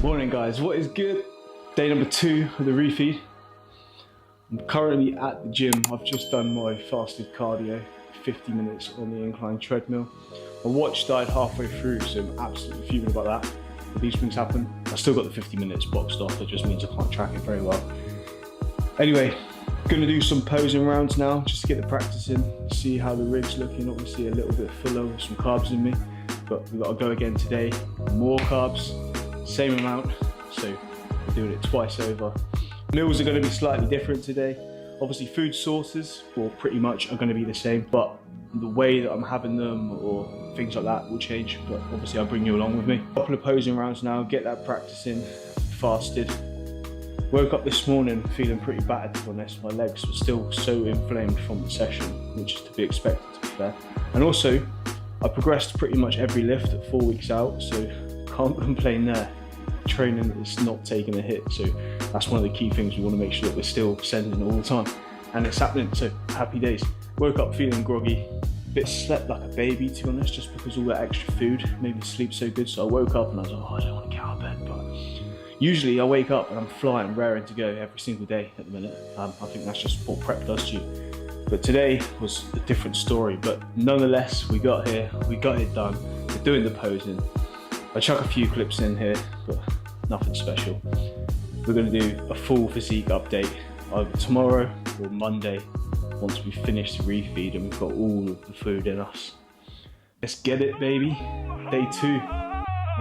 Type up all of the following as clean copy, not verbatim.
Morning guys, what is good? Day number 2 of the refeed. I'm currently at the gym. I've just done my fasted cardio, 50 minutes on the incline treadmill. My watch died halfway through, so I'm absolutely fuming about that. But these things happen. I still got the 50 minutes boxed off, it just means I can't track it very well. Anyway, gonna do some posing rounds now, just to get the practice in, see how the rig's looking. Obviously a little bit fuller with some carbs in me, but we've got to go again today. More carbs, same amount, so we're doing it twice over. Meals are going to be slightly different today. Obviously food sources, or pretty much, are going to be the same, but the way that I'm having them or things like that will change, but obviously I'll bring you along with me. A couple of posing rounds now, get that practice in, fasted. Woke up this morning feeling pretty battered, to be honest. My legs were still so inflamed from the session, which is to be expected, to be fair. And also, I progressed pretty much every lift at 4 weeks out, so can't complain there. Training is not taking a hit, so that's one of the key things. We want to make sure that we're still sending all the time, and it's happening, so happy days. Woke up feeling groggy, slept like a baby, to be honest, just because all that extra food made me sleep so good. So I woke up and I was like, oh, I don't want to get out of bed, but usually I wake up and I'm flying, raring to go every single day at the minute. I think that's just what prep does to you. But today was a different story, but nonetheless, we got here, we got it done. We're doing the posing. I chuck a few clips in here, but nothing special. We're going to do a full physique update either tomorrow or Monday once we finish the refeed and we've got all of the food in us. Let's get it, baby. Day 2,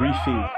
refeed.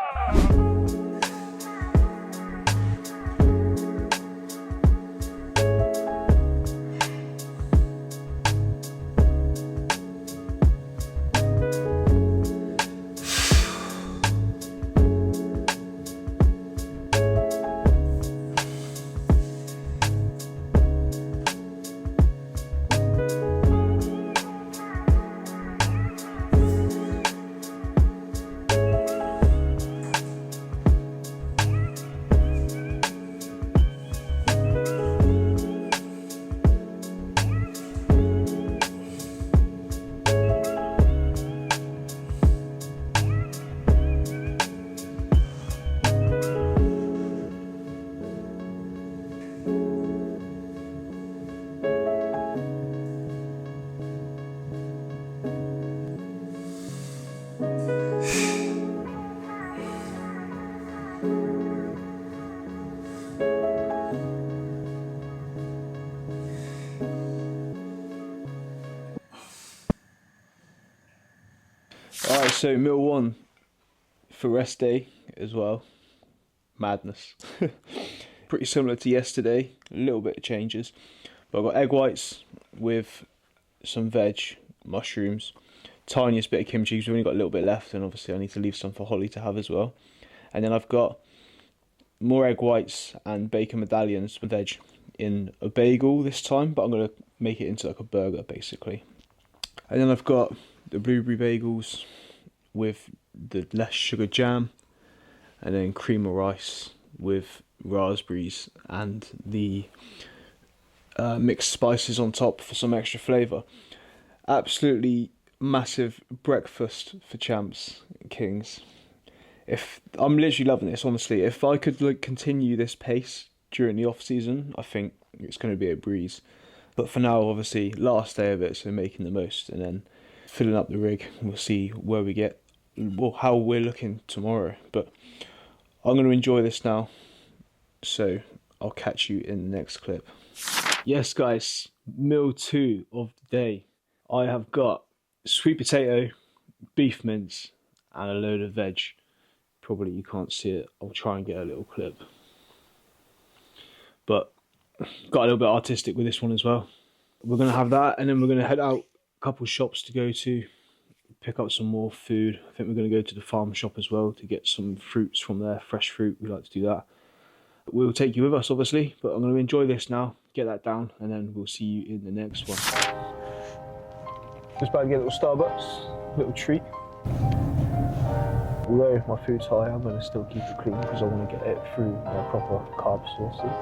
Alright, so meal 1 for rest day as well. Madness. Pretty similar to yesterday, a little bit of changes. But I've got egg whites with some veg, mushrooms, tiniest bit of kimchi, because we've only got a little bit left, and obviously I need to leave some for Holly to have as well. And then I've got more egg whites and bacon medallions with veg in a bagel this time, but I'm going to make it into like a burger basically. And then I've got the blueberry bagels with the less sugar jam, and then cream of rice with raspberries and the mixed spices on top for some extra flavour. Absolutely massive breakfast for champs, kings. I'm literally loving this, honestly. If I could continue this pace during the off season, I think it's going to be a breeze. But for now, obviously, last day of it, so making the most, and then filling up the rig. We'll see where we get, well, how we're looking tomorrow. But I'm going to enjoy this now, so I'll catch you in the next clip. Yes, guys, meal 2 of the day. I have got sweet potato, beef mince, and a load of veg. Probably you can't see it. I'll try and get a little clip. But got a little bit artistic with this one as well. We're going to have that, and then we're going to head out a couple shops to go to, pick up some more food. I think we're going to go to the farm shop as well to get some fruits from there, fresh fruit. We like to do that. We'll take you with us, obviously, but I'm going to enjoy this now, get that down, and then we'll see you in the next one. Just about to get a little Starbucks, little treat. Although my food's high, I'm going to still keep it clean because I want to get it through my proper carb sources.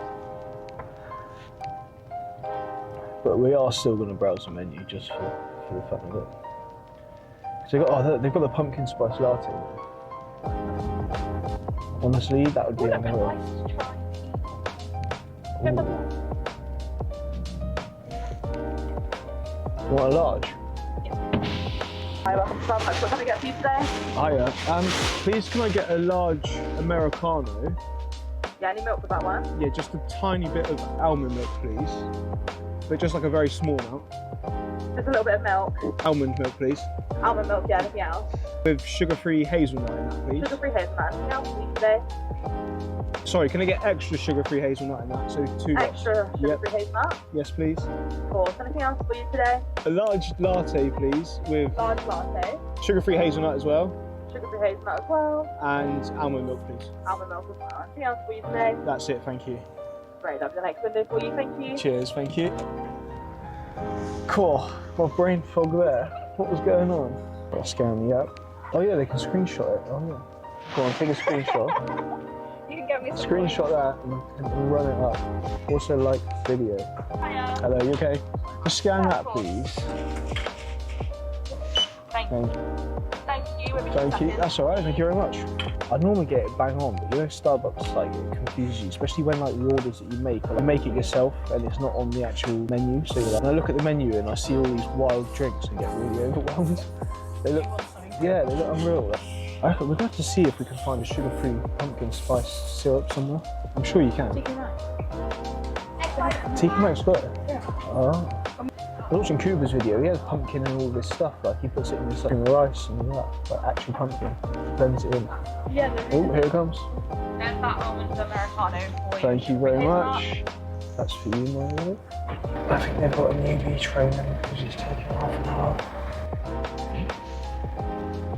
But we are still going to browse the menu just for the fun of it. So they've got the pumpkin spice latte. Honestly, that would be unreal. What a large? Hi, welcome to Carb. What can I get for you today? Hiya. Please can I get a large Americano? Yeah, any milk with that one? Yeah, just a tiny bit of almond milk, please. But just like a very small amount. Just a little bit of milk. Almond milk, please. Almond milk, yeah, anything else? With sugar-free hazelnut in that, please. Sugar-free hazelnut. Anything else for you today? Sorry, can I get extra sugar-free hazelnut in that? So 2 lots. Extra sugar-free hazelnut? Yes, please. Of course. Anything else for you today? A large latte, please, with Large latte. sugar-free hazelnut as well. Sugar-free hazelnut as well. And almond milk, please. Almond milk as well. Anything else for you today? That's it, thank you. Great, I'll have the next window for you. Thank you. Cheers, thank you. Cool. My brain fog there. What was going on? That's scaring me up. Oh yeah, they can screenshot it. Oh yeah. Go on, take a screenshot. You can get me some Screenshot that and run it up. Also like the video. Hiya. Hello, you okay? Just scan that, please. Thank you. Thank you. That's all right. Thank you very much. I'd normally get it bang on, but you know Starbucks, like, it confuses you, especially when like the orders that you make, like, make it yourself and it's not on the actual menu. So like, when I look at the menu and I see all these wild drinks and get really overwhelmed. They look, yeah, they look unreal. I reckon we're going to have to see if we can find a sugar-free pumpkin spice syrup somewhere. I'm sure you can. TK Maxx got it? Yeah. Oh. I was watching Cooper's video, he has pumpkin and all this stuff, like he puts it in this like, rice and all that, like actual pumpkin, blends it in. Yeah, Oh, here it comes. there's that almond Americano for you. Thank you very much. That's for you, my love. I think they've got a newbie training because it's taking half an hour.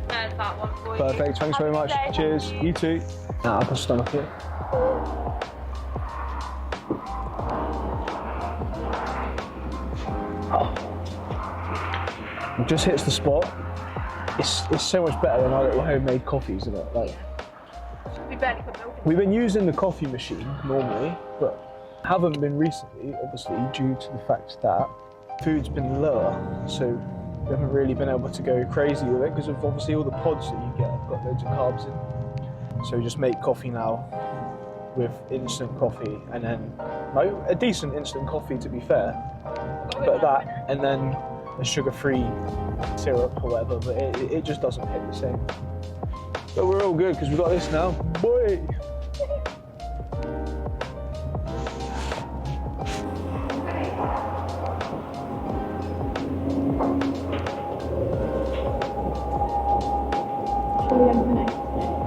There's that one for you. Perfect, thanks very much. Cheers, you too. Nah, I can stomach it. Oh. It just hits the spot. It's so much better than our little homemade coffees, isn't it? Like, we've been using the coffee machine normally, but haven't been recently, obviously, due to the fact that food's been lower, so we haven't really been able to go crazy with it because of obviously all the pods that you get have got loads of carbs in. So we just make coffee now with instant coffee, and then a decent instant coffee to be fair, but that, and then a sugar-free syrup or whatever, but it just doesn't hit the same. But we're all good because we've got this now, boy!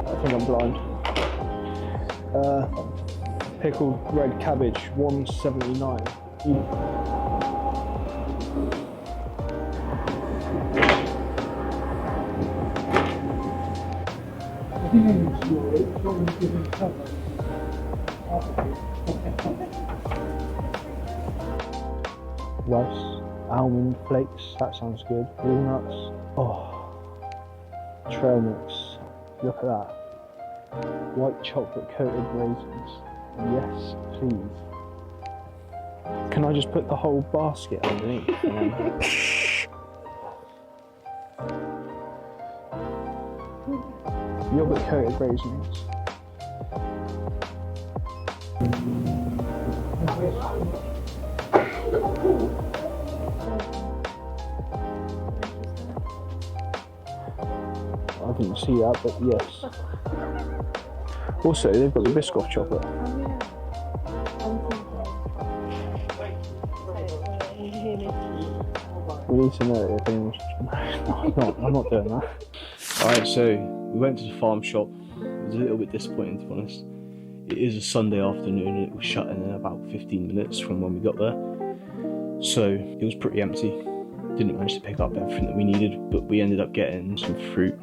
I think I'm blind. Pickled red cabbage, $1.79. Rice, almond flakes, that sounds good. Walnuts. Oh, trail mix. Look at that. White chocolate coated raisins. Yes, please. Can I just put the whole basket underneath? Yogurt coated raisins. I didn't see that, but yes. Also, they've got the Biscoff chocolate. We need to know if anyone's... No, I'm not doing that. Alright, so we went to the farm shop. It was a little bit disappointing, to be honest. It is a Sunday afternoon and it was shut in about 15 minutes from when we got there. So it was pretty empty. Didn't manage to pick up everything that we needed, but we ended up getting some fruit,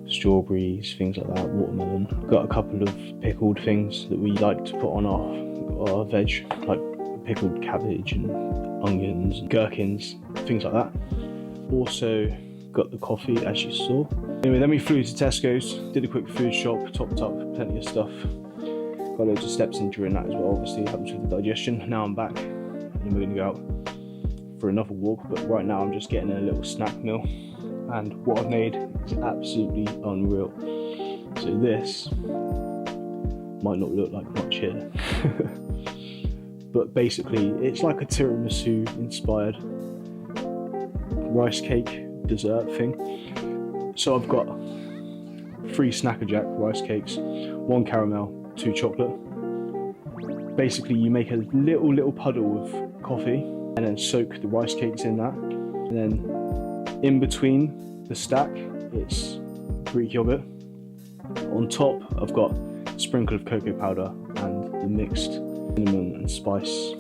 strawberries, things like that, watermelon. Got a couple of pickled things that we like to put on our veg, like pickled cabbage and onions and gherkins, things like that. Also got the coffee, as you saw. Anyway, then we flew to Tesco's, did a quick food shop, topped up plenty of stuff. Got loads of steps in during that as well, obviously it helps with the digestion. Now I'm back and then we're gonna go out for another walk, but right now I'm just getting a little snack meal, and what I've made is absolutely unreal. So this Might not look like much here. But basically, it's like a tiramisu inspired rice cake dessert thing. So I've got 3 Snacker Jack rice cakes, 1 caramel, 2 chocolate. Basically, you make a little puddle of coffee and then soak the rice cakes in that. And then in between the stack, it's Greek yogurt. On top, I've got a sprinkle of cocoa powder and the mixed cinnamon and spice.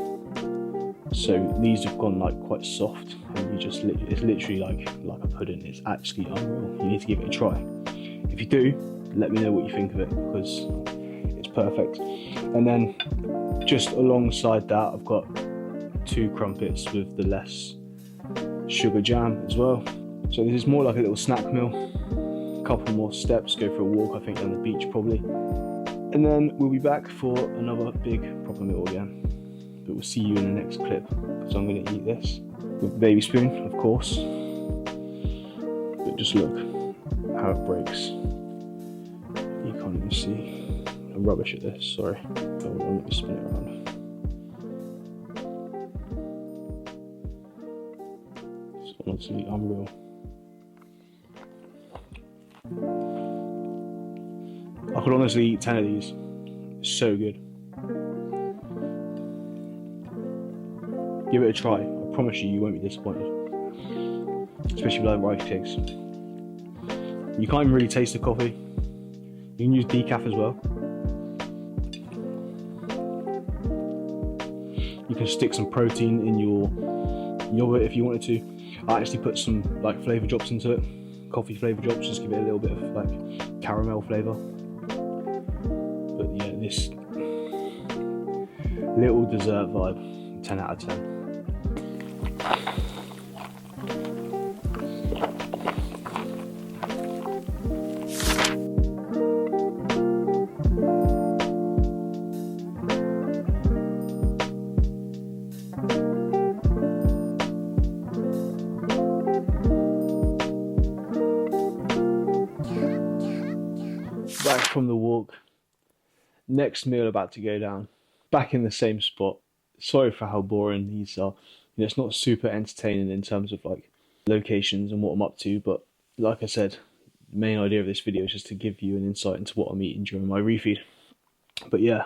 So these have gone like quite soft, and it's literally like a pudding. It's actually unreal. You need to give it a try. If you do, let me know what you think of it, because it's perfect. And then just alongside that, I've got 2 crumpets with the less sugar jam as well. So this is more like a little snack meal. A couple more steps, go for a walk, I think, on the beach probably. And then we'll be back for another big proper meal again. But we'll see you in the next clip, because I'm going to eat this with a baby spoon, of course. But just look how it breaks. You can't even see. I'm rubbish at this, sorry. Hold on, let me spin it around. It's honestly unreal. I could honestly eat 10 of these. It's so good. Give it a try. I promise you, you won't be disappointed. Especially with like rice cakes. You can't even really taste the coffee. You can use decaf as well. You can stick some protein in your yogurt if you wanted to. I actually put some like flavour drops into it. Coffee flavour drops, just give it a little bit of like caramel flavour. But yeah, this little dessert vibe, 10 out of 10. Back from the walk. Next meal about to go down. Back in the same spot. Sorry for how boring these are. You know, it's not super entertaining in terms of like locations and what I'm up to, but like I said, the main idea of this video is just to give you an insight into what I'm eating during my refeed. But yeah,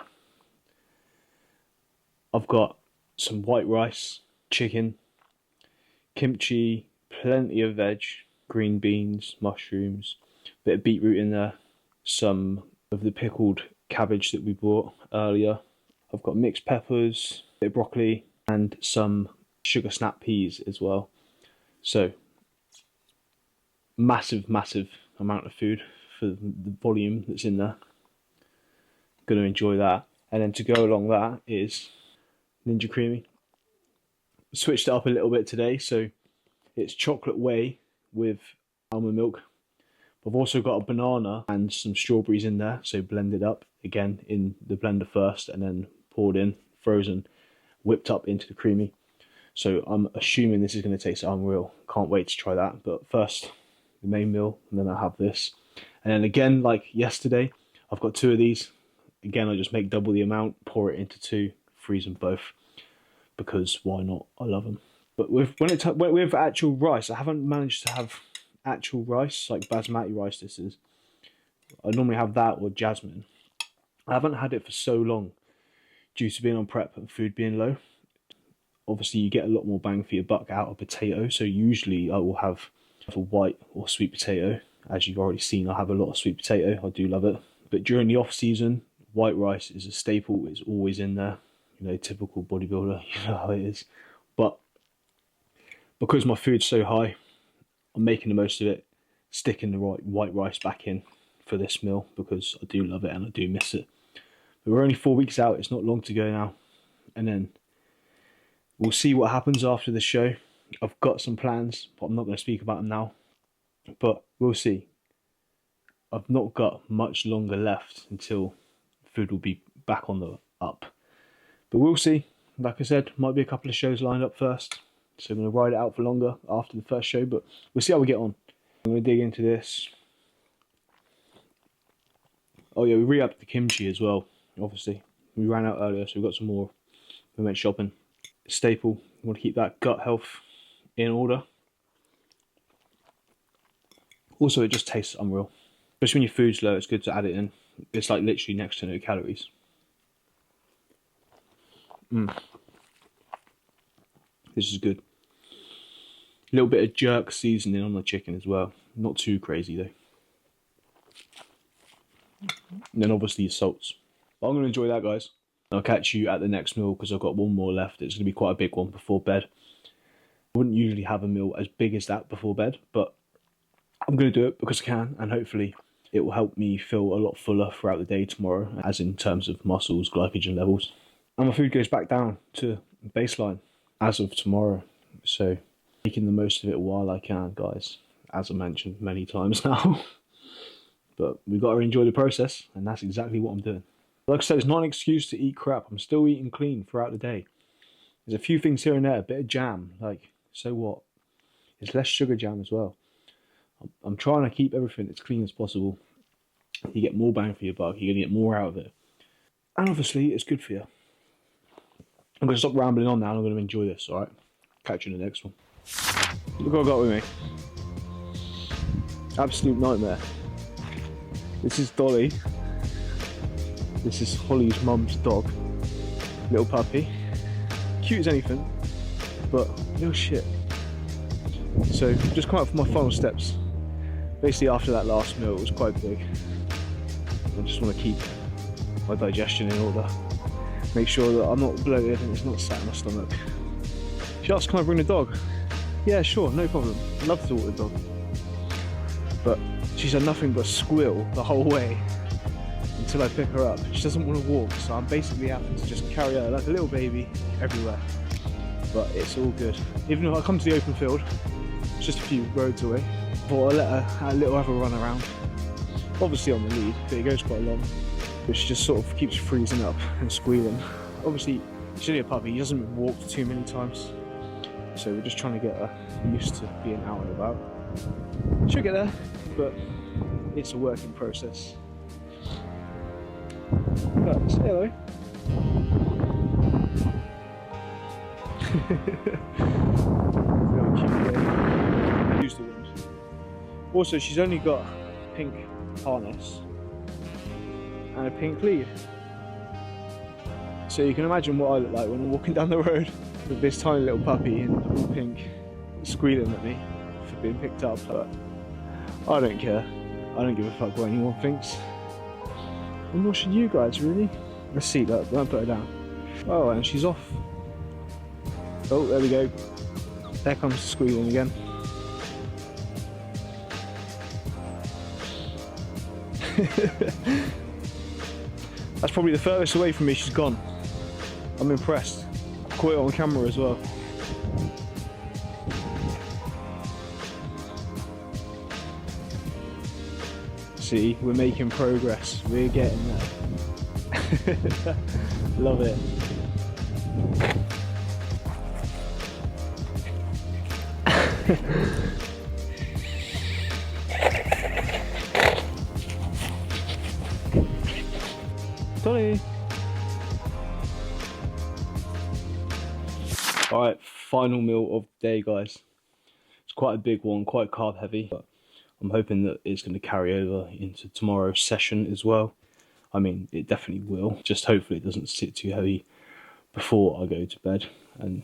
I've got some white rice, chicken, kimchi, plenty of veg, green beans, mushrooms, bit of beetroot in there, some of the pickled cabbage that we bought earlier. I've got mixed peppers, a bit of broccoli, and some sugar snap peas as well. So, massive amount of food for the volume that's in there. Going to enjoy that. And then to go along that is Ninja Creamy. Switched it up a little bit today, so it's chocolate whey with almond milk. I've also got a banana and some strawberries in there, so blended up again in the blender first and then poured in, frozen, whipped up into the creamy. So I'm assuming this is going to taste unreal. Can't wait to try that. But first, the main meal, and then I'll have this. And then again, like yesterday, I've got 2 of these. Again, I just make double the amount, pour it into 2, freeze them both, because why not? I love them. But with actual rice, I haven't managed to have actual rice, like basmati rice this is. I normally have that or jasmine. I haven't had it for so long due to being on prep and food being low. Obviously you get a lot more bang for your buck out of potato, so usually I will have a white or sweet potato. As you've already seen, I have a lot of sweet potato, I do love it. But during the off season, white rice is a staple, it's always in there. You know, typical bodybuilder, you know how it is. But because my food's so high, I'm making the most of it, sticking the white rice back in for this meal because I do love it and I do miss it. But we're only 4 weeks out, it's not long to go now. And then we'll see what happens after the show. I've got some plans, but I'm not going to speak about them now. But we'll see. I've not got much longer left until food will be back on the up. But we'll see. Like I said, might be a couple of shows lined up first. So I'm going to ride it out for longer after the first show, but we'll see how we get on. I'm going to dig into this. Oh yeah, we re-upped the kimchi as well. obviously. We ran out earlier, so we've got some more. We went shopping. Staple, you want to keep that gut health in order. Also, it just tastes unreal. Especially when your food's low, it's good to add it in. It's like literally next to no calories. This is good. A little bit of jerk seasoning on the chicken as well. Not too crazy though. And then obviously your salts. But I'm going to enjoy that, guys. I'll catch you at the next meal because I've got one more left. It's going to be quite a big one before bed. I wouldn't usually have a meal as big as that before bed, but I'm going to do it because I can, and hopefully it will help me feel a lot fuller throughout the day tomorrow, as in terms of muscles, glycogen levels. And my food goes back down to baseline as of tomorrow. So making the most of it while I can, guys, as I mentioned many times now. But we've got to enjoy the process, and that's exactly what I'm doing. Like I said, it's not an excuse to eat crap. I'm still eating clean throughout the day. There's a few things here and there, a bit of jam, like, so what? It's less sugar jam as well. I'm trying to keep everything as clean as possible. You get more bang for your buck, you're going to get more out of it. And obviously, it's good for you. I'm going to stop rambling on now, and I'm going to enjoy this, alright? Catch you in the next one. Look what I got with me. Absolute nightmare. This is Dolly. This is Holly's mum's dog. Little puppy. Cute as anything, but little shit. So, just come out for my final steps. Basically, after that last meal, it was quite big. I just want to keep my digestion in order. Make sure that I'm not bloated and it's not sat in my stomach. She asked, can I bring the dog? Yeah, sure, no problem. I'd love to walk the dog. But she's had nothing but squeal the whole way until I pick her up. She doesn't want to walk, so I'm basically having to just carry her like a little baby everywhere. But it's all good. Even if I come to the open field, it's just a few roads away, or I'll let her have a run around. Obviously on the lead, but it goes quite long. But she just sort of keeps freezing up and squealing. Obviously, she's only a puppy, he hasn't been walked too many times. So we're just trying to get her used to being out and about. She'll get there, but it's a work in process. But say hello. Use the wind. Also, she's only got a pink harness and a pink lead. So you can imagine what I look like when I'm walking down the road with this tiny little puppy in all pink, squealing at me for being picked up. But I don't care. I don't give a fuck what anyone thinks. And nor should you guys, really. Let's see, look, don't put her down. Oh, and she's off. Oh, there we go. There comes the squealing again. That's probably the furthest away from me she's gone. I'm impressed. Caught it on camera as well. See, we're making progress. We're getting there. Love it. Dolly. Alright, final meal of the day, guys. It's quite a big one, quite carb heavy, but I'm hoping that it's going to carry over into tomorrow's session as well. I mean, it definitely will. Just hopefully it doesn't sit too heavy before I go to bed and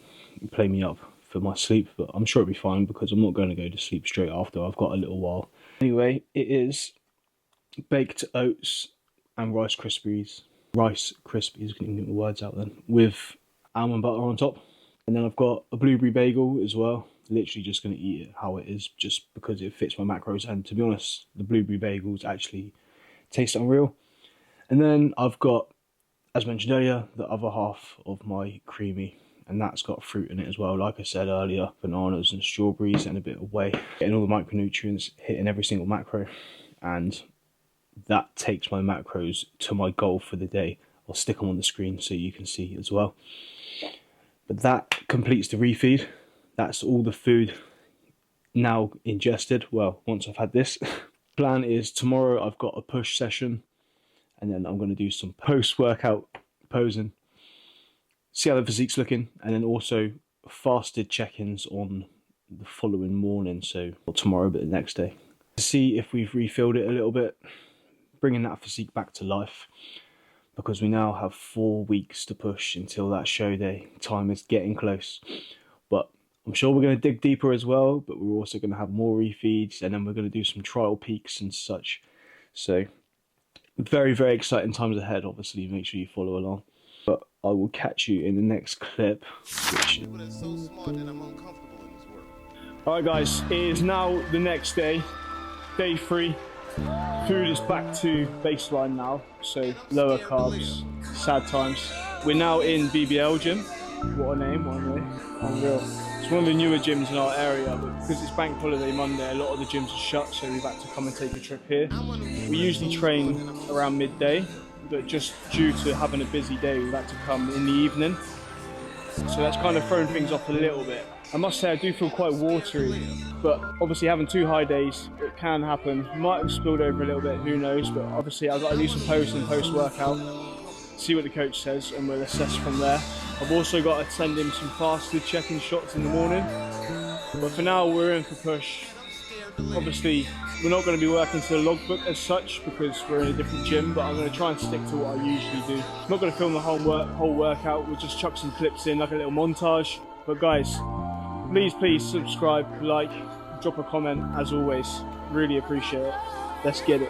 play me up for my sleep. But I'm sure it'll be fine because I'm not going to go to sleep straight after. I've got a little while. Anyway, it is baked oats and Rice Krispies. Rice Krispies, can you get the words out then? With almond butter on top. And then I've got a blueberry bagel as well. Literally just going to eat it how it is just because it fits my macros. And to be honest, the blueberry bagels actually taste unreal. And then I've got, as mentioned earlier, the other half of my creamy. And that's got fruit in it as well. Like I said earlier, bananas and strawberries and a bit of whey. Getting all the micronutrients, hitting every single macro. And that takes my macros to my goal for the day. I'll stick them on the screen so you can see as well. But that completes the refeed. That's all the food now ingested. Well, once I've had this. Plan is tomorrow I've got a push session and then I'm going to do some post-workout posing, see how the physique's looking, and then also fasted check-ins on the following morning, so not tomorrow but the next day, to see if we've refilled it a little bit, bringing that physique back to life, because we now have 4 weeks to push until that show day. Time is getting close, but I'm sure we're going to dig deeper as well, but we're also going to have more refeeds, and then we're going to do some trial peaks and such. So very, very exciting times ahead. Obviously, make sure you follow along. But I will catch you in the next clip. Alright guys, it is now the next day, day 3. Food is back to baseline now, so lower carbs, sad times. We're now in BBL gym. What a name, what a name. Unreal. It's one of the newer gyms in our area, but because it's bank holiday Monday, a lot of the gyms are shut, so we've had to come and take a trip here. We usually train around midday, but just due to having a busy day, we've had to come in the evening. So that's kind of thrown things off a little bit. I must say I do feel quite watery, but obviously having 2 high days, it can happen. Might have spilled over a little bit, who knows, but obviously I've got to do some post-workout, see what the coach says, and we'll assess from there. I've also got to send him some fasted check-in shots in the morning, but for now we're in for push. Obviously we're not going to be working to the logbook as such because we're in a different gym, but I'm going to try and stick to what I usually do. I'm not going to film the whole workout, we'll just chuck some clips in like a little montage. But guys, please subscribe, like, drop a comment as always, really appreciate it. Let's get it.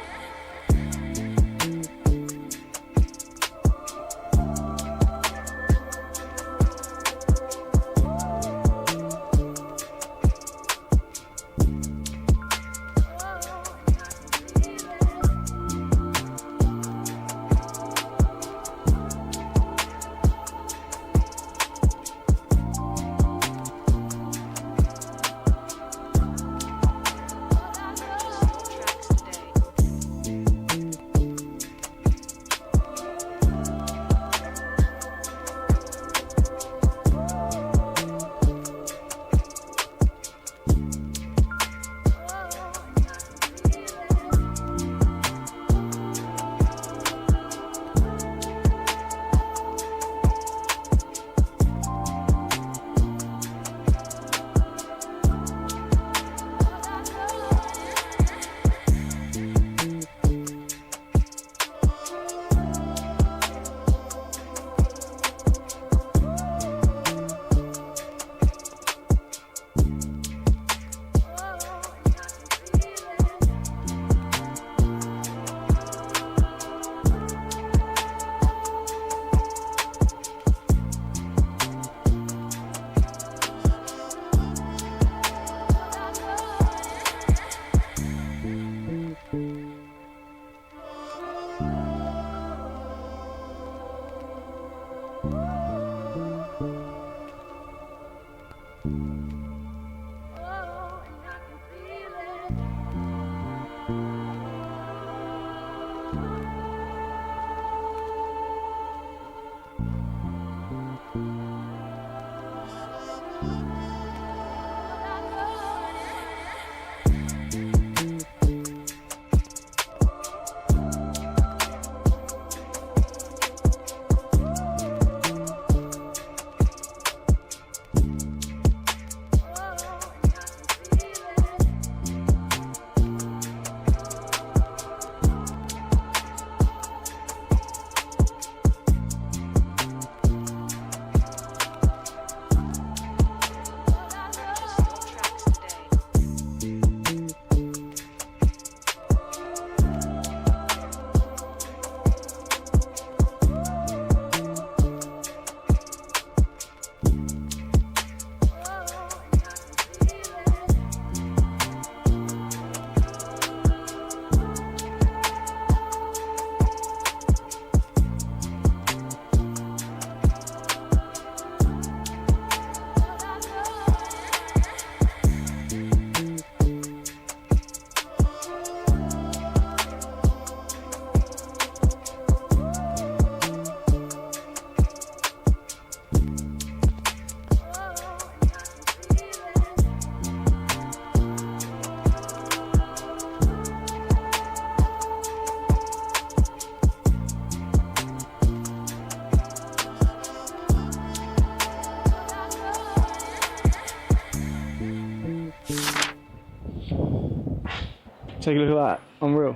Take a look at that, unreal.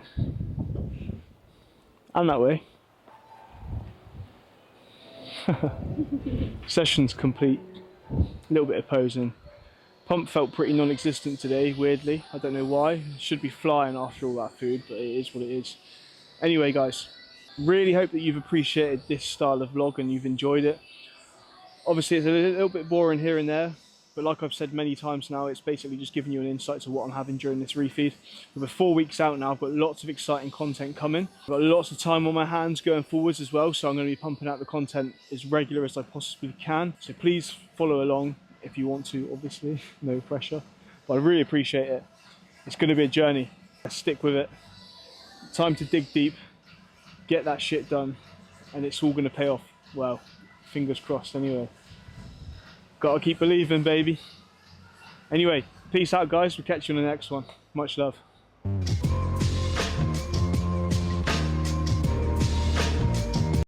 And that way. Session's complete. A little bit of posing. Pump felt pretty non-existent today, weirdly. I don't know why. Should be flying after all that food, but it is what it is. Anyway guys, really hope that you've appreciated this style of vlog and you've enjoyed it. Obviously it's a little bit boring here and there, but like I've said many times now, it's basically just giving you an insight to what I'm having during this refeed. We're 4 weeks out now, I've got lots of exciting content coming. I've got lots of time on my hands going forwards as well, so I'm going to be pumping out the content as regular as I possibly can. So please follow along if you want to, obviously, no pressure. But I really appreciate it. It's going to be a journey. Stick with it. Time to dig deep, get that shit done, and it's all going to pay off. Well, fingers crossed anyway. Gotta keep believing, baby. Anyway, peace out guys, we'll catch you on the next one. Much love.